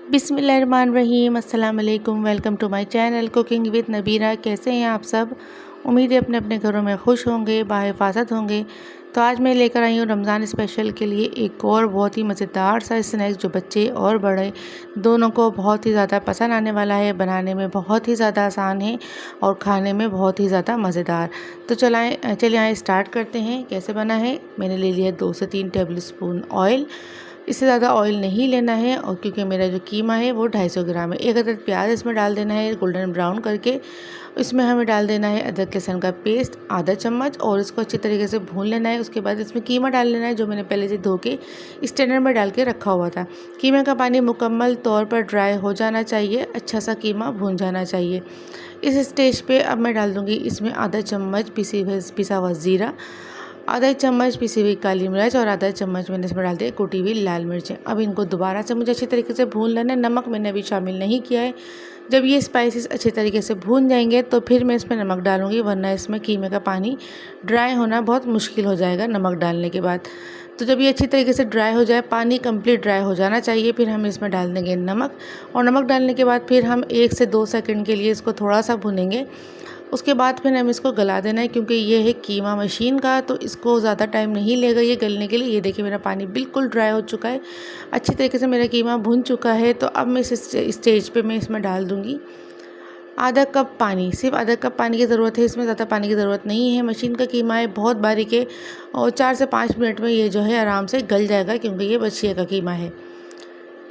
बिस्मिल्लाहिर्रहमानिर्रहीम, अस्सलाम वालेकुम। Welcome to my channel cooking with Nabira. कैसे हैं आप सब? उम्मीद है अपने अपने घरों में खुश होंगे, बाहिफाजत होंगे। तो आज मैं लेकर आई हूँ रमज़ान स्पेशल के लिए एक और बहुत ही मज़ेदार सा स्नैक्स जो बच्चे और बड़े दोनों को बहुत ही ज़्यादा पसंद आने वाला है। बनाने में बहुत ही ज़्यादा आसान है और खाने में बहुत ही ज़्यादा मज़ेदार। तो चलिए आए स्टार्ट करते हैं। कैसे बना है? मैंने ले लिया 2 से 3 टेबल स्पून ऑयल। इससे ज़्यादा ऑयल नहीं लेना है और क्योंकि मेरा जो कीमा है वो 250 ग्राम है। एक अदद प्याज इसमें डाल देना है गोल्डन ब्राउन करके। इसमें हमें डाल देना है अदरक लहसुन का पेस्ट आधा चम्मच और इसको अच्छी तरीके से भून लेना है। उसके बाद इसमें कीमा डाल लेना है जो मैंने पहले से धो के स्टैंडर में डाल के रखा हुआ था। कीमे का पानी मुकम्मल तौर पर ड्राई हो जाना चाहिए, अच्छा सा कीमा भून जाना चाहिए। इस स्टेज पे अब मैं डाल दूँगी इसमें आधा चम्मच पिसा हुआ ज़ीरा, आधा चम्मच पिसी हुई काली मिर्च और आधा चम्मच मैंने इसमें डाल दिया कुटी हुई लाल मिर्चें। अब इनको दोबारा से मुझे अच्छी तरीके से भून लेना है। नमक मैंने अभी शामिल नहीं किया है। जब ये स्पाइसेस अच्छे तरीके से भून जाएंगे तो फिर मैं इसमें नमक डालूंगी, वरना इसमें कीमे का पानी ड्राई होना बहुत मुश्किल हो जाएगा नमक डालने के बाद। तो जब ये अच्छी तरीके से ड्राई हो जाए, पानी कंप्लीट ड्राई हो जाना चाहिए, फिर हम इसमें डाल देंगे नमक। और नमक डालने के बाद फिर हम 1 से 2 सेकंड के लिए इसको थोड़ा सा भुनेंगे। उसके बाद फिर हम इसको गला देना है क्योंकि ये है कीमा मशीन का, तो इसको ज़्यादा टाइम नहीं लेगा ये गलने के लिए। ये देखिए मेरा पानी बिल्कुल ड्राई हो चुका है, अच्छी तरीके से मेरा कीमा भुन चुका है। तो अब मैं इस स्टेज पे मैं इसमें डाल दूँगी आधा कप पानी। सिर्फ आधा कप पानी की ज़रूरत है, इसमें ज़्यादा पानी की ज़रूरत नहीं है। मशीन का कीमा है, बहुत बारीक है और 4 से 5 मिनट में ये जो है आराम से गल जाएगा क्योंकि ये बछिया का कीमा है।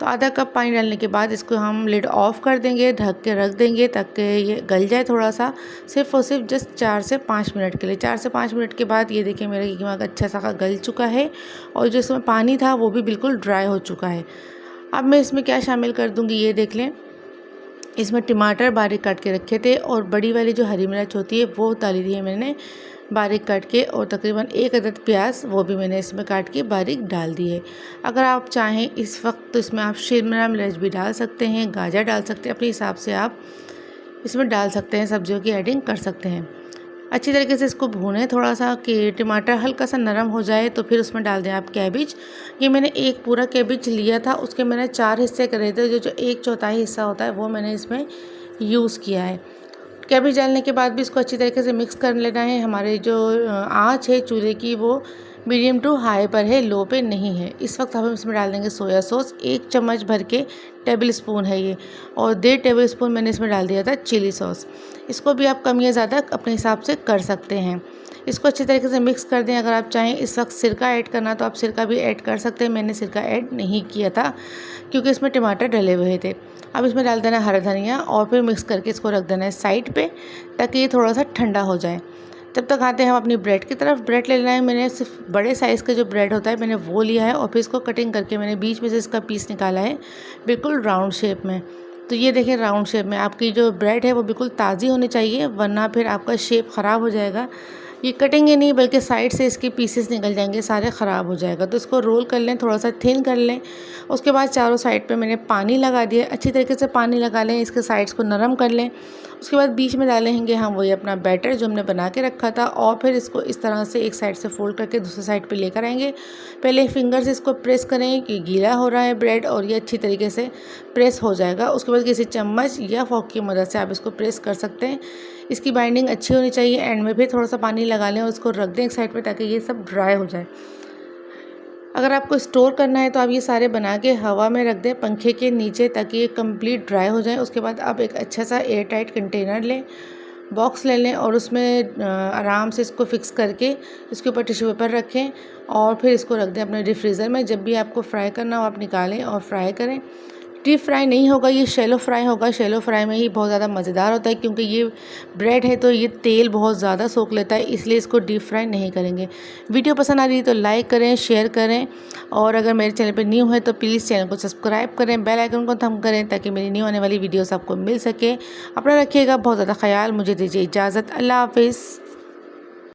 तो आधा कप पानी डालने के बाद इसको हम लिड ऑफ़ कर देंगे, ढक के रख देंगे ताकि ये गल जाए थोड़ा सा, सिर्फ और सिर्फ जस्ट 4 से 5 मिनट के लिए। 4 से 5 मिनट के बाद ये देखिए मेरा कीमा अच्छा सा गल चुका है और जो इसमें पानी था वो भी बिल्कुल ड्राई हो चुका है। अब मैं इसमें क्या शामिल कर दूँगी ये देख लें। इसमें टमाटर बारीक काट के रखे थे और बड़ी वाली जो हरी मिर्च होती है वो डाली थी है मैंने बारीक काट के, और तकरीबन 1 अदद प्याज वो भी मैंने इसमें काट के बारीक डाल दी है। अगर आप चाहें इस वक्त तो इसमें आप शिमला मिर्च भी डाल सकते हैं, गाजर डाल सकते हैं, अपने हिसाब से आप इसमें डाल सकते हैं, सब्जियों की एडिंग कर सकते हैं। अच्छी तरीके से इसको भूनें थोड़ा सा कि टमाटर हल्का सा नरम हो जाए। तो फिर उसमें डाल दें आप कैबिज। ये मैंने एक पूरा कैबिज लिया था, उसके मैंने 4 हिस्से करे थे, जो 1/4 हिस्सा होता है वो मैंने इसमें यूज़ किया है। कैबेज डालने के बाद भी इसको अच्छी तरीके से मिक्स कर लेना है। हमारे जो आँच है चूल्हे की वो मीडियम टू हाई पर है, लो पे नहीं है। इस वक्त हम इसमें डाल देंगे सोया सॉस, 1 चम्मच भर के टेबल स्पून है ये, और 1.5 टेबल स्पून मैंने इसमें डाल दिया था चिली सॉस। इसको भी आप कम या ज़्यादा अपने हिसाब से कर सकते हैं। इसको अच्छी तरीके से मिक्स कर दें। अगर आप चाहें इस वक्त सिरका ऐड करना तो आप सिरका भी ऐड कर सकते हैं। मैंने सिरका ऐड नहीं किया था क्योंकि इसमें टमाटर डले हुए थे। अब इसमें डाल देना हरा धनिया और फिर मिक्स करके इसको रख देना है साइड पे ताकि ये थोड़ा सा ठंडा हो जाए। तब तक आते हैं हम अपनी ब्रेड की तरफ। ब्रेड ले लेना है, मैंने सिर्फ बड़े साइज़ का जो ब्रेड होता है मैंने वो लिया है और फिर इसको कटिंग करके मैंने बीच में से इसका पीस निकाला है बिल्कुल राउंड शेप में। तो ये देखिए राउंड शेप में आपकी जो ब्रेड है वो बिल्कुल ताज़ी होनी चाहिए, वरना फिर आपका शेप ख़राब हो जाएगा। ये कटेंगे नहीं बल्कि साइड से इसके पीसेस निकल जाएंगे, सारे ख़राब हो जाएगा। तो इसको रोल कर लें, थोड़ा सा थिन कर लें। उसके बाद चारों साइड पे मैंने पानी लगा दिया, अच्छी तरीके से पानी लगा लें, इसके साइड्स को नरम कर लें। उसके बाद बीच में डालेंगे हम वही अपना बैटर जो हमने बना के रखा था, और फिर इसको इस तरह से एक साइड से फोल्ड करके दूसरी साइड पे लेकर आएंगे। पहले फिंगर से इसको प्रेस करें कि गीला हो रहा है ब्रेड, और ये अच्छी तरीके से प्रेस हो जाएगा। उसके बाद किसी चम्मच या फोर्क की मदद से आप इसको प्रेस कर सकते हैं। इसकी बाइंडिंग अच्छी होनी चाहिए। एंड में फिर थोड़ा सा पानी लगा लें और उसको रख दें एक साइड पे ताकि ये सब ड्राई हो जाए। अगर आपको स्टोर करना है तो आप ये सारे बना के हवा में रख दें पंखे के नीचे ताकि ये कंप्लीट ड्राई हो जाए। उसके बाद आप एक अच्छा सा एयर टाइट कंटेनर लें, बॉक्स ले लें और उसमें आराम से इसको फिक्स करके इसके ऊपर टिश्यू पेपर रखें और फिर इसको रख दें अपने डीप फ्रीज़र में। जब भी आपको फ्राई करना हो आप निकालें और फ्राई करें। डीप फ्राई नहीं होगा, ये शैलो फ्राई होगा। शैलो फ्राई में ही बहुत ज़्यादा मज़ेदार होता है क्योंकि ये ब्रेड है तो ये तेल बहुत ज़्यादा सोख लेता है, इसलिए इसको डीप फ्राई नहीं करेंगे। वीडियो पसंद आ रही है तो लाइक करें, शेयर करें, और अगर मेरे चैनल पर न्यू है तो प्लीज़ चैनल को सब्सक्राइब करें, बेल आइकन को थम करें ताकि मेरी न्यू आने वाली वीडियोस आपको मिल सके। अपना रखिएगा बहुत ज़्यादा ख्याल। मुझे दीजिए इजाज़त। अल्लाह हाफिज़।